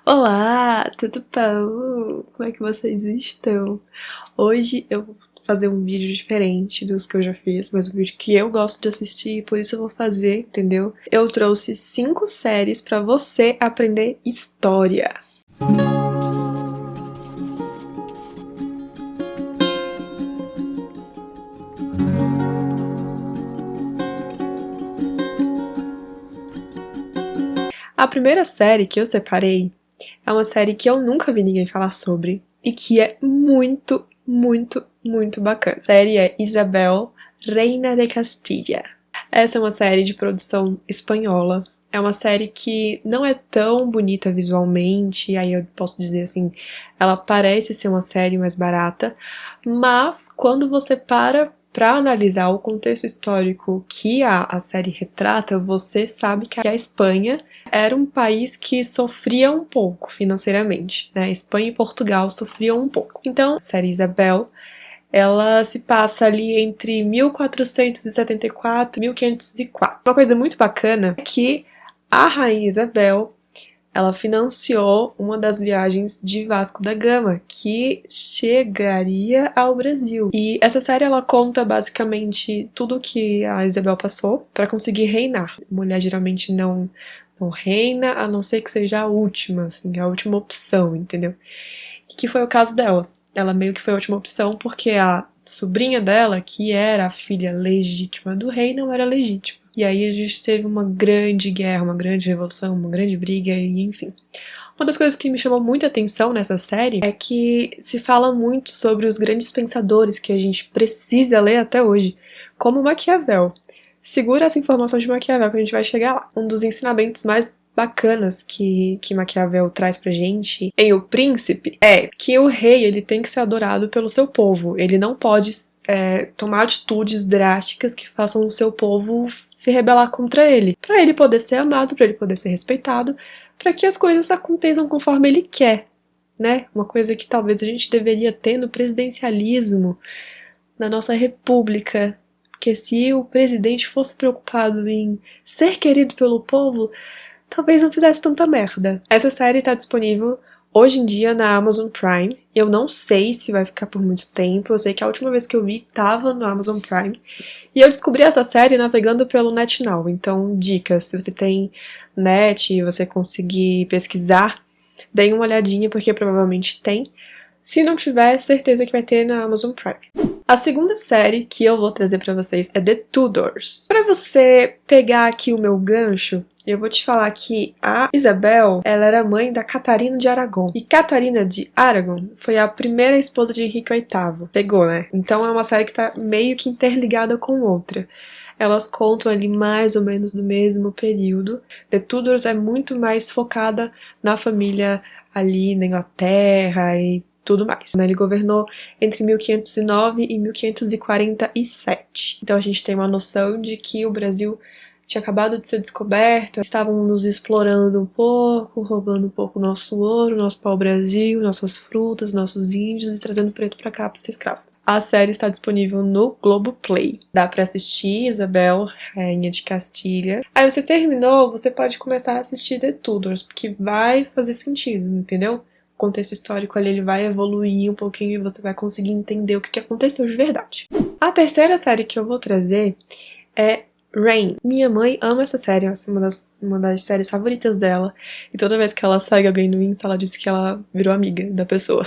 Olá, tudo bom? Como é que vocês estão? Hoje eu vou fazer um vídeo diferente dos que eu já fiz, mas um vídeo que eu gosto de assistir, por isso eu vou fazer, entendeu? Eu trouxe 5 séries pra você aprender história. A primeira série que eu separei é uma série que eu nunca vi ninguém falar sobre e que é muito, muito, muito bacana. A série é Isabel, Reina de Castilha. Essa é uma série de produção espanhola. É uma série que não é tão bonita visualmente, aí eu posso dizer assim, ela parece ser uma série mais barata, mas quando você para analisar o contexto histórico que a série retrata, você sabe que a Espanha era um país que sofria um pouco financeiramente, né? Espanha e Portugal sofriam um pouco. Então, a série Isabel, ela se passa ali entre 1474 e 1504. Uma coisa muito bacana é que a Rainha Isabel, ela financiou uma das viagens de Vasco da Gama, que chegaria ao Brasil. E essa série, ela conta basicamente tudo que a Isabel passou para conseguir reinar. A mulher geralmente não reina, a não ser que seja a última, assim, a última opção, entendeu? Que foi o caso dela. Ela meio que foi a última opção porque a sobrinha dela, que era a filha legítima do rei, não era legítima. E aí a gente teve uma grande guerra, uma grande revolução, uma grande briga e enfim. Uma das coisas que me chamou muita atenção nessa série é que se fala muito sobre os grandes pensadores que a gente precisa ler até hoje, como Maquiavel. Segura essa informação de Maquiavel que a gente vai chegar lá. Um dos ensinamentos mais bacanas que Maquiavel traz pra gente em O Príncipe é que o rei ele tem que ser adorado pelo seu povo. Ele não pode tomar atitudes drásticas que façam o seu povo se rebelar contra ele. Pra ele poder ser amado, pra ele poder ser respeitado, pra que as coisas aconteçam conforme ele quer, né? Uma coisa que talvez a gente deveria ter no presidencialismo, na nossa república. Porque se o presidente fosse preocupado em ser querido pelo povo, talvez não fizesse tanta merda. Essa série tá disponível hoje em dia na Amazon Prime. Eu não sei se vai ficar por muito tempo. Eu sei que a última vez que eu vi tava no Amazon Prime. E eu descobri essa série navegando pelo NetNow. Então, dicas, se você tem net e você conseguir pesquisar, dê uma olhadinha porque provavelmente tem. Se não tiver, certeza que vai ter na Amazon Prime. A segunda série que eu vou trazer pra vocês é The Tudors. Pra você pegar aqui o meu gancho, eu vou te falar que a Isabel, ela era mãe da Catarina de Aragão. E Catarina de Aragão foi a primeira esposa de Henrique VIII. Pegou, né? Então é uma série que tá meio que interligada com outra. Elas contam ali mais ou menos do mesmo período. The Tudors é muito mais focada na família ali na Inglaterra e tudo mais. Ele governou entre 1509 e 1547. Então a gente tem uma noção de que o Brasil tinha acabado de ser descoberto, estavam nos explorando um pouco, roubando um pouco nosso ouro, nosso pau-brasil, nossas frutas, nossos índios e trazendo preto pra cá pra ser escravo. A série está disponível no Globoplay. Dá pra assistir Isabel, Rainha de Castilha. Aí você terminou, você pode começar a assistir The Tudors, porque vai fazer sentido, entendeu? O contexto histórico ali ele vai evoluir um pouquinho e você vai conseguir entender o que aconteceu de verdade. A terceira série que eu vou trazer é Reign. Minha mãe ama essa série, essa é uma das séries favoritas dela. E toda vez que ela segue alguém no Insta, ela diz que ela virou amiga da pessoa.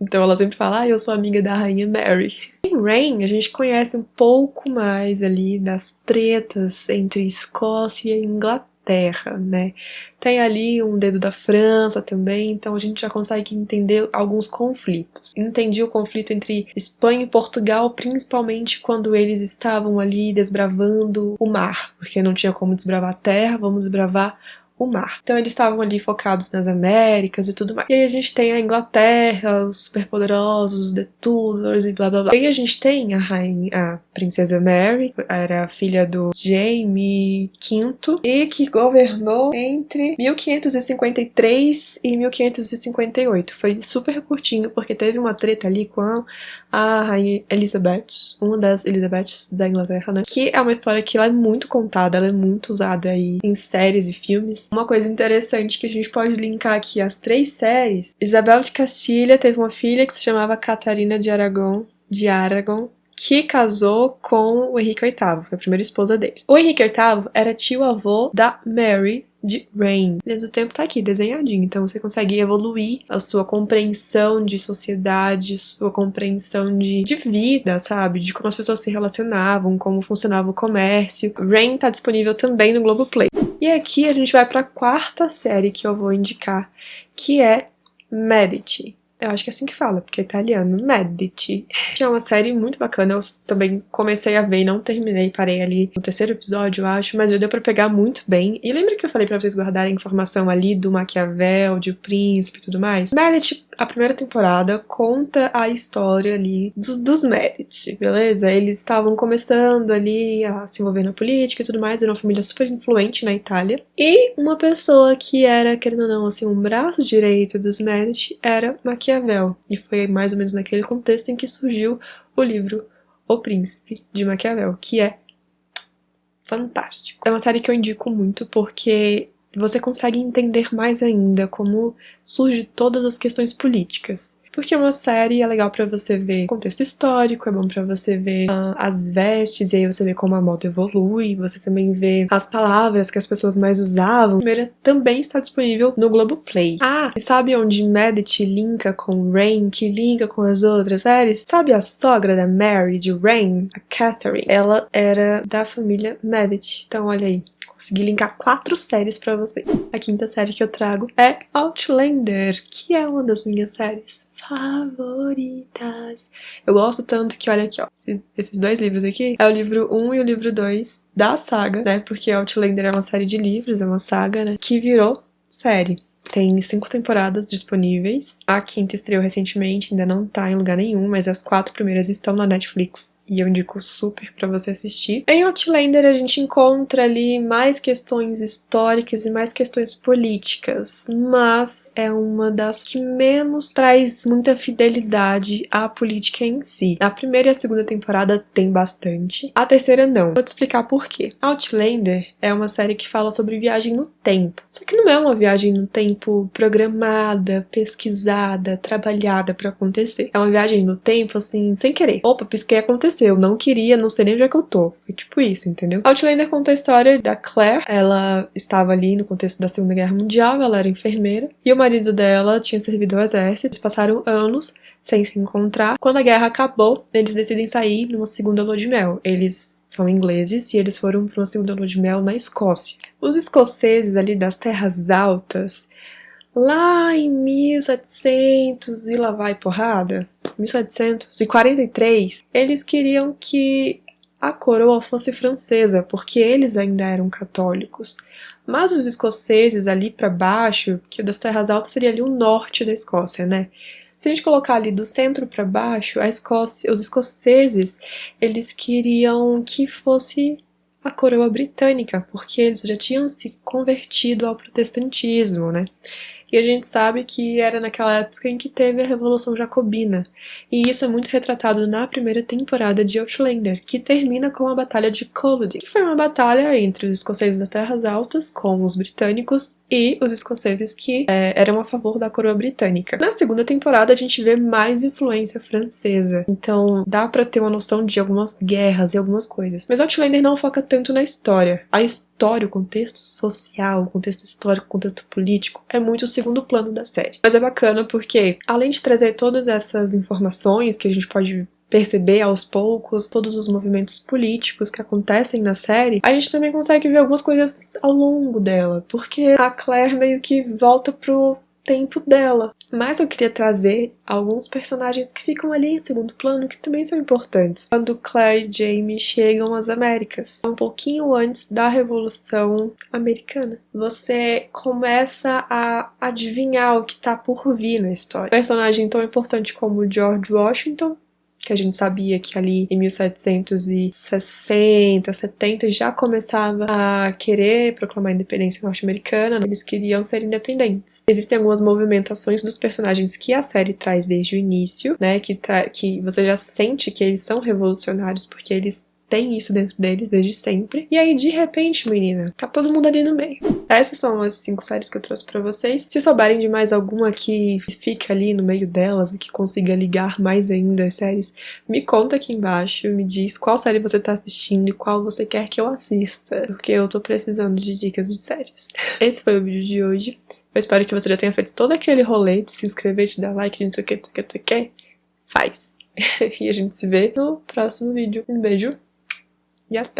Então ela sempre fala, eu sou amiga da Rainha Mary. Em Reign, a gente conhece um pouco mais ali das tretas entre Escócia e Inglaterra, né? Tem ali um dedo da França também, então a gente já consegue entender alguns conflitos. Entendi o conflito entre Espanha e Portugal, principalmente quando eles estavam ali desbravando o mar, porque não tinha como desbravar a terra, vamos desbravar o mar. Então eles estavam ali focados nas Américas e tudo mais. E aí a gente tem a Inglaterra, os superpoderosos, The Tudors e blá blá blá. E aí a gente tem a rainha, a princesa Mary, era filha do Jaime V e que governou entre 1553 e 1558. Foi super curtinho porque teve uma treta ali com a rainha Elizabeth, uma das Elizabeths da Inglaterra, né? Que é uma história que ela é muito contada, ela é muito usada aí em séries e filmes. Mas uma coisa interessante que a gente pode linkar aqui as 3 séries, Isabel de Castilha teve uma filha que se chamava Catarina de Aragon, que casou com o Henrique VIII, foi a primeira esposa dele. O Henrique VIII era tio-avô da Mary de Reign. Linha do Tempo tá aqui, desenhadinho, então você consegue evoluir a sua compreensão de sociedade, sua compreensão de vida, sabe? De como as pessoas se relacionavam, como funcionava o comércio. Reign tá disponível também no Globoplay. E aqui a gente vai pra 4ª série que eu vou indicar, que é Medici. Eu acho que é assim que fala, porque é italiano. Medici. É uma série muito bacana, eu também comecei a ver e não terminei, parei ali no 3º episódio, eu acho, mas já deu pra pegar muito bem. E lembra que eu falei pra vocês guardarem informação ali do Maquiavel, de O Príncipe e tudo mais? Medici, a primeira temporada, conta a história ali dos Medici, beleza? Eles estavam começando ali a se envolver na política e tudo mais, era uma família super influente na Itália. E uma pessoa que era, querendo ou não, assim, um braço direito dos Medici era Maquiavel. E foi mais ou menos naquele contexto em que surgiu o livro O Príncipe de Maquiavel, que é fantástico. É uma série que eu indico muito porque você consegue entender mais ainda como surgem todas as questões políticas. Porque uma série é legal pra você ver contexto histórico, é bom pra você ver as vestes, e aí você vê como a moda evolui, você também vê as palavras que as pessoas mais usavam. A primeira também está disponível no Globoplay. Ah, e sabe onde Medici linka com Reign, que linka com as outras séries? Sabe a sogra da Mary de Reign, a Catherine? Ela era da família Medici. Então olha aí. Consegui linkar 4 séries pra você. A 5ª série que eu trago é Outlander, que é uma das minhas séries favoritas. Eu gosto tanto que, olha aqui, ó, esses 2 livros aqui, é o livro 1 e o livro 2 da saga, né, porque Outlander é uma série de livros, é uma saga, né, que virou série. Tem 5 temporadas disponíveis. A 5ª estreou recentemente, ainda não tá em lugar nenhum, mas as 4 primeiras estão na Netflix e eu indico super pra você assistir. Em Outlander a gente encontra ali mais questões históricas e mais questões políticas, mas é uma das que menos traz muita fidelidade à política em si. A 1ª e a 2ª temporada tem bastante, a 3ª não. Vou te explicar por quê. Outlander é uma série que fala sobre viagem no tempo, só que não é uma viagem no tempo programada, pesquisada, trabalhada pra acontecer. É uma viagem no tempo, assim, sem querer. Opa, pisquei, aconteceu. Não queria, não sei nem onde é que eu tô. Foi tipo isso, entendeu? Outlander conta a história da Claire. Ela estava ali no contexto da Segunda Guerra Mundial, ela era enfermeira, e o marido dela tinha servido ao exército. Eles passaram anos sem se encontrar. Quando a guerra acabou, eles decidem sair numa segunda lua de mel. Eles são ingleses e eles foram para uma segunda lua de mel na Escócia. Os escoceses ali das terras altas, lá em 1700 e lá vai porrada, 1743, eles queriam que a coroa fosse francesa, porque eles ainda eram católicos. Mas os escoceses ali para baixo, que das terras altas seria ali o norte da Escócia, né? Se a gente colocar ali do centro para baixo, a Escócia, os escoceses, eles queriam que fosse a coroa britânica, porque eles já tinham se convertido ao protestantismo, né? E a gente sabe que era naquela época em que teve a Revolução Jacobina. E isso é muito retratado na 1ª temporada de Outlander, que termina com a Batalha de Culloden, que foi uma batalha entre os escoceses das Terras Altas com os britânicos e os escoceses que eram a favor da coroa britânica. Na 2ª temporada a gente vê mais influência francesa, então dá pra ter uma noção de algumas guerras e algumas coisas. Mas Outlander não foca tanto na história. A história, o contexto social, o contexto histórico, o contexto político é muito o segundo plano da série. Mas é bacana porque, além de trazer todas essas informações que a gente pode perceber aos poucos, todos os movimentos políticos que acontecem na série, a gente também consegue ver algumas coisas ao longo dela, porque a Claire meio que volta pro tempo dela. Mas eu queria trazer alguns personagens que ficam ali em segundo plano, que também são importantes. Quando Claire e Jamie chegam às Américas, um pouquinho antes da Revolução Americana, você começa a adivinhar o que tá por vir na história. Um personagem tão importante como George Washington, que a gente sabia que ali em 1760, 70 já começava a querer proclamar a independência norte-americana, eles queriam ser independentes. Existem algumas movimentações dos personagens que a série traz desde o início, né, que você já sente que eles são revolucionários porque eles tem isso dentro deles desde sempre. E aí, de repente, menina, tá todo mundo ali no meio. Essas são as 5 séries que eu trouxe pra vocês. Se souberem de mais alguma que fica ali no meio delas e que consiga ligar mais ainda as séries, me conta aqui embaixo, me diz qual série você tá assistindo e qual você quer que eu assista, porque eu tô precisando de dicas de séries. Esse foi o vídeo de hoje. Eu espero que você já tenha feito todo aquele rolê de se inscrever, de dar like, de não sei o que, não sei o que, não sei o que. Faz! E a gente se vê no próximo vídeo. Um beijo e até!